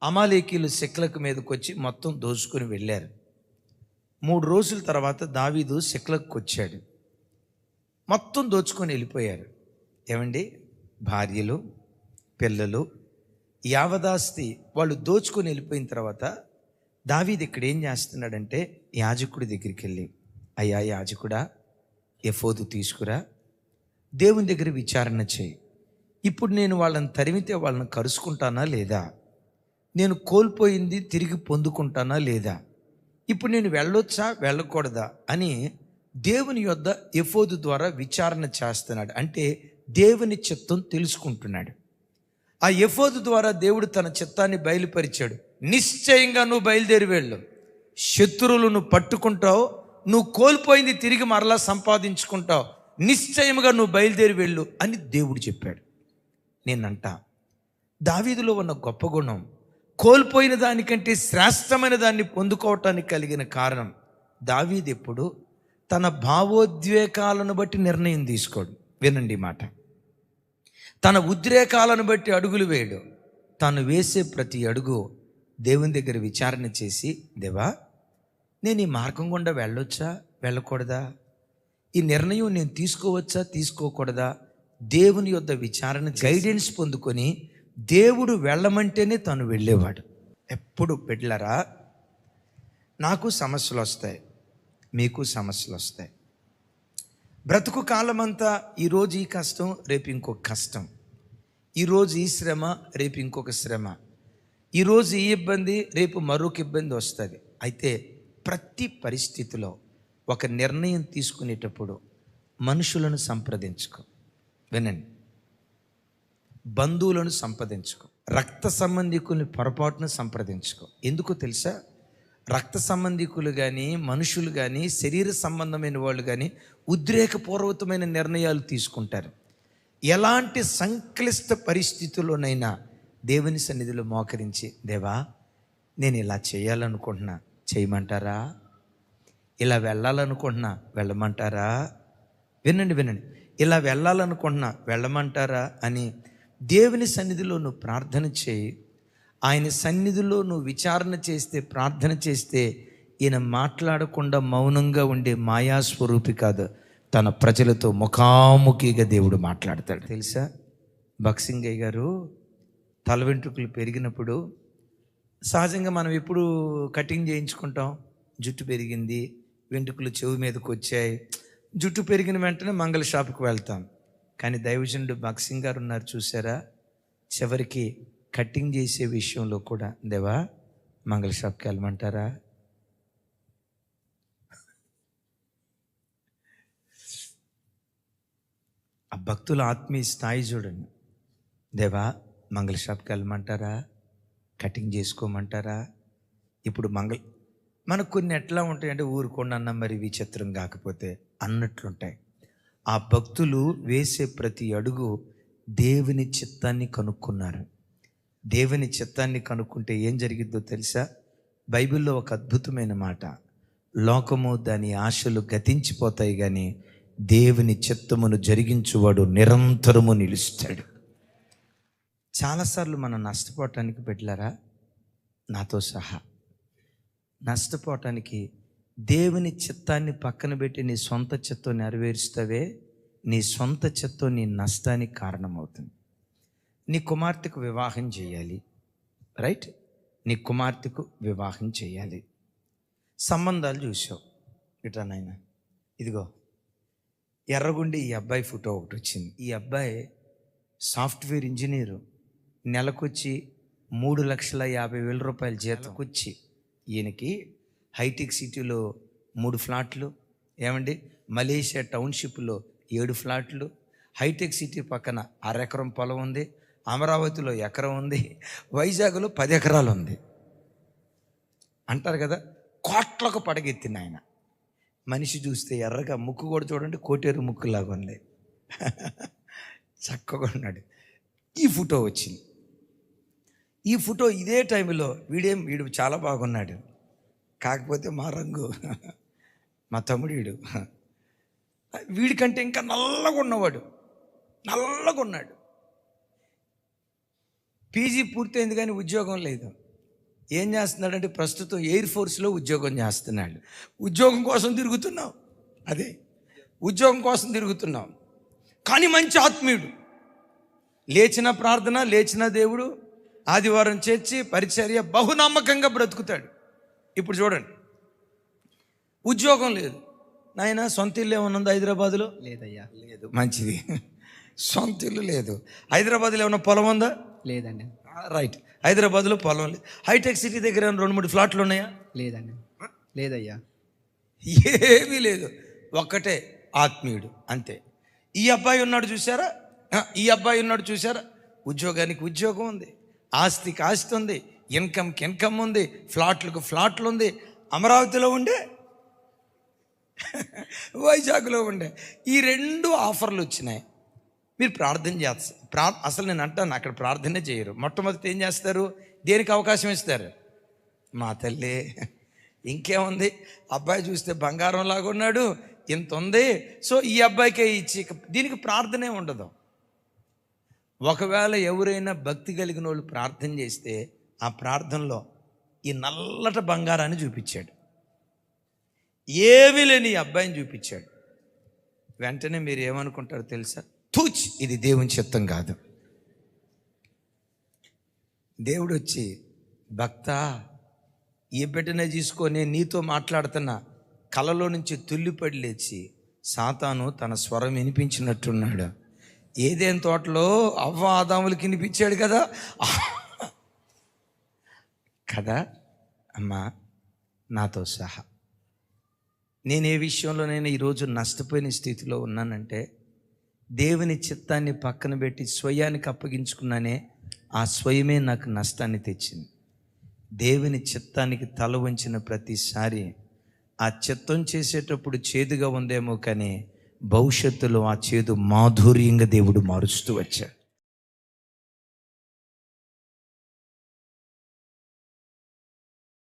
అమాలేకీయులు సిక్లగ్ మీదకి వచ్చి మొత్తం దోచుకొని వెళ్ళారు. 3 రోజుల తర్వాత దావీదు సిక్లగ్కి వచ్చాడు. మొత్తం దోచుకొని వెళ్ళిపోయారు. ఏమండి, భార్యలు, పిల్లలు, యావదాస్తి వాళ్ళు దోచుకొని వెళ్ళిపోయిన తర్వాత దావీదు ఇక్కడ ఏం చేస్తున్నాడంటే యాజకుడి దగ్గరికి వెళ్ళి, అయ్యా యాజకుడా, ఎఫోదు తీసుకురా, దేవుని దగ్గర విచారణ చేయి. ఇప్పుడు నేను వాళ్ళని తరిమితే వాళ్ళని కరుచుకుంటానా లేదా? నేను కోల్పోయింది తిరిగి పొందుకుంటానా లేదా? ఇప్పుడు నేను వెళ్ళొచ్చా వెళ్ళకూడదా అని దేవుని యొద్ద ఎఫోదు ద్వారా విచారణ చేస్తున్నాడు. అంటే దేవుని చిత్తం తెలుసుకుంటున్నాడు. ఆ ఎఫోదు ద్వారా దేవుడు తన చిత్తాన్ని బయలుపరిచాడు. నిశ్చయంగా నువ్వు బయలుదేరి వెళ్ళు, శత్రువులను పట్టుకుంటావు, నువ్వు కోల్పోయింది తిరిగి మరలా సంపాదించుకుంటావు, నిశ్చయముగా నువ్వు బయలుదేరి వెళ్ళు అని దేవుడు చెప్పాడు. నేనంట దావీదులో ఉన్న గొప్ప గుణం, కోల్పోయిన దానికంటే శ్రేష్టమైన దాన్ని పొందుకోవటానికి కలిగిన కారణం, దావీదు ఎప్పుడు తన భావోద్వేగాలను బట్టి నిర్ణయం తీసుకోడు. వినండి మాట, తన ఉద్రేకాలను బట్టి అడుగులు వేయడు. తాను వేసే ప్రతి అడుగు దేవుని దగ్గర విచారణ చేసి, దేవా, నేను ఈ మార్గం గుండా వెళ్ళొచ్చా వెళ్ళకూడదా? ఈ నిర్ణయం నేను తీసుకోవచ్చా తీసుకోకూడదా? దేవుని యొద్ద విచారణ గైడెన్స్ పొందుకొని దేవుడు వెళ్ళమంటేనే తను వెళ్ళేవాడు. ఎప్పుడు బిడ్డలారా, నాకు సమస్యలు వస్తాయి, మీకు సమస్యలు వస్తాయి. బ్రతుకు కాలమంతా ఈరోజు ఈ కష్టం, రేపు ఇంకొక కష్టం, ఈరోజు ఈ శ్రమ, రేపు ఇంకొక శ్రమ, ఈరోజు ఈ ఇబ్బంది, రేపు మరొక ఇబ్బంది వస్తుంది. అయితే ప్రతి పరిస్థితిలో ఒక నిర్ణయం తీసుకునేటప్పుడు మనుషులను సంప్రదించుకో. వినండి, బంధువులను సంప్రదించుకో, రక్త సంబంధికుల్ని పొరపాటును సంప్రదించుకో. ఎందుకో తెలుసా? రక్త సంబంధికులు కానీ, మనుషులు కానీ, శరీర సంబంధమైన వాళ్ళు కానీ ఉద్రేకపూర్వకమైన నిర్ణయాలు తీసుకుంటారు. ఎలాంటి సంక్లిష్ట పరిస్థితుల్లోనైనా దేవుని సన్నిధిలో మోకరించి, దేవా, నేను ఇలా చేయాలనుకుంటున్నా, చేయమంటారా? ఇలా వెళ్ళాలనుకుంటున్నా, వెళ్ళమంటారా? వినండి, ఇలా వెళ్ళాలనుకుంటున్నా, వెళ్ళమంటారా అని దేవుని సన్నిధిలో నువ్వు ప్రార్థన చేయి. ఆయన సన్నిధిలో నువ్వు విచారణ చేస్తే, ప్రార్థన చేస్తే, ఈయన మాట్లాడకుండా మౌనంగా ఉండే మాయాస్వరూపి కాదు, తన ప్రజలతో ముఖాముఖిగా దేవుడు మాట్లాడతాడు. తెలుసా, బక్సింగయ్య గారు తల వెంట్రుకలు పెరిగినప్పుడు సహజంగా మనం ఎప్పుడు కటింగ్ చేయించుకుంటాం. జుట్టు పెరిగింది, వెంట్రుకలు చెవి మీదకి వచ్చాయి, జుట్టు పెరిగిన వెంటనే మంగళ షాపుకి వెళ్తాం. కానీ దైవజనుడు బక్సింగ్ గారు ఉన్నారు చూసారా, చివరికి కటింగ్ చేసే విషయంలో కూడా, దేవా, మంగళ షాప్కి వెళ్ళమంటారా? ఆ భక్తుల ఆత్మీయ స్థాయి చూడండి. దేవా, మంగళ షాప్కి వెళ్ళమంటారా? కటింగ్ చేసుకోమంటారా? ఇప్పుడు మనకు కొన్ని ఎట్లా ఉంటాయంటే, ఊరుకోండి మరి విచిత్రం కాకపోతే అన్నట్లుంటాయి. ఆ భక్తులు వేసే ప్రతి అడుగు దేవుని చిత్తాన్ని కనుక్కున్నారు. దేవుని చిత్తాన్ని కనుక్కుంటే ఏం జరిగిద్దో తెలుసా? బైబిల్లో ఒక అద్భుతమైన మాట, లోకము దాని ఆశలు గతించిపోతాయి, కానీ దేవుని చిత్తమును జరిగించువాడు నిరంతరము నిలుస్తాడు. చాలాసార్లు మనం నష్టపోవటానికి బిడ్డలారా, నాతో సహా నష్టపోవటానికి దేవుని చిత్తాన్ని పక్కన పెట్టి నీ సొంత చిత్తం నెరవేరుస్తావే, నీ సొంత చిత్తం నీ నష్టానికి కారణమవుతుంది. నీ కుమార్తెకు వివాహం చేయాలి, రైట్? నీ కుమార్తెకు వివాహం చేయాలి, సంబంధాలు చూసావు, ఇట్లా నాయన, ఇదిగో ఎర్రగుండి ఈ అబ్బాయి ఫోటో ఒకటి వచ్చింది. ఈ అబ్బాయి సాఫ్ట్వేర్ ఇంజనీరు, నెలకొచ్చి 3,50,000 రూపాయల జీతంకొచ్చి, ఈయనకి హైటెక్ సిటీలో 3 ఫ్లాట్లు, ఏమండి, మలేషియా టౌన్షిప్లో 7 ఫ్లాట్లు, హైటెక్ సిటీ పక్కన 1/2 ఎకరం పొలం ఉంది, అమరావతిలో 1 ఎకరం ఉంది, వైజాగ్లో 10 ఎకరాలు ఉంది. అంటారు కదా, కోట్లకు పడగెత్తిన ఆయన. మనిషి చూస్తే ఎర్రగా, ముక్కు కూడా చూడండి కోటేరు ముక్కులాగా ఉంది, చక్కగా ఉన్నాడు. ఈ ఫోటో వచ్చింది. ఈ ఫోటో ఇదే టైంలో వీడు చాలా బాగున్నాడు, కాకపోతే మా రంగు, మా తమ్ముడు వీడికంటే ఇంకా నల్లగా ఉన్నాడు. పీజీ పూర్తయింది కానీ ఉద్యోగం లేదు. ఏం చేస్తున్నాడంటే ప్రస్తుతం ఎయిర్ ఫోర్స్లో ఉద్యోగం చేస్తున్నాడు. ఉద్యోగం కోసం తిరుగుతున్నాం, అదే ఉద్యోగం కోసం తిరుగుతున్నాం. కానీ మంచి ఆత్మీయుడు, లేచిన ప్రార్థన, లేచిన దేవుడు, ఆదివారం చేర్చి పరిచర్య, బహునమ్మకంగా బ్రతుకుతాడు. ఇప్పుడు చూడండి, ఉద్యోగం లేదు. నాయన సొంత ఇల్లు ఏమన్నా ఉందా హైదరాబాద్లో? లేదయ్యా. లేదు, మంచిది. సొంత ఇల్లు లేదు. హైదరాబాద్లో ఏమన్నా పొలం ఉందా? లేదండి. రైట్, హైదరాబాద్లో పొలం లేదు. హైటెక్ సిటీ దగ్గర 2-3 ఫ్లాట్లు ఉన్నాయా? లేదండి. లేదయ్యా. ఏమీ లేదు, ఒక్కటే ఆత్మీయుడు, అంతే. ఈ అబ్బాయి ఉన్నాడు చూసారా, ఈ అబ్బాయి ఉన్నాడు చూసారా, ఉద్యోగానికి ఉద్యోగం ఉంది, ఆస్తికి ఆస్తి ఉంది, ఇన్కమ్కి ఇన్కమ్ ఉంది, ఫ్లాట్లకు ఫ్లాట్లు ఉంది. అమరావతిలో ఉండే, వైజాగ్లో ఉండే, ఈ 2 ఆఫర్లు వచ్చినాయి. మీరు ప్రార్థన చేస్తారు. అసలు నేను అంటాను, అక్కడ ప్రార్థనే చేయరు. మొట్టమొదటి ఏం చేస్తారు? దేనికి అవకాశం ఇస్తారు? మా తల్లి, ఇంకేముంది, అబ్బాయి చూస్తే బంగారం లాగా ఉన్నాడు, ఇంత ఉంది, సో ఈ అబ్బాయికే ఇచ్చి, దీనికి ప్రార్థనే ఉండదు. ఒకవేళ ఎవరైనా భక్తి కలిగిన వాళ్ళు ప్రార్థన చేస్తే ఆ ప్రార్థనలో ఈ నల్లట బంగారాన్ని చూపించాడు, ఏమీ లేని ఈ అబ్బాయిని చూపించాడు. వెంటనే మీరు ఏమనుకుంటారో తెలుసా? తూచ్, ఇది దేవుని చిత్తం కాదు. దేవుడు వచ్చి, భక్త, ఈ బిడ్డనే తీసుకొని నీతో మాట్లాడుతున్నా, కలలో నుంచి తుల్లిపడి లేచి, సాతాను తన స్వరం వినిపించినట్టున్నాడు. ఏదేని తోటలో అవ్వ ఆదాములకి వినిపించాడు కదా కదా అమ్మా, నాతో సహా నేను ఏ విషయంలోనైనా ఈరోజు నష్టపోయిన స్థితిలో ఉన్నానంటే, దేవుని చిత్తాన్ని పక్కన పెట్టి స్వయానికి అప్పగించుకున్నానే, ఆ స్వయమే నాకు నష్టాన్ని తెచ్చింది. దేవుని చిత్తానికి తల వంచిన ప్రతిసారి ఆ చిత్తం చేసేటప్పుడు చేదుగా ఉందేమో, కానీ భవిష్యత్తులో ఆ చేదు మాధుర్యంగా దేవుడు మారుస్తూ వచ్చాడు.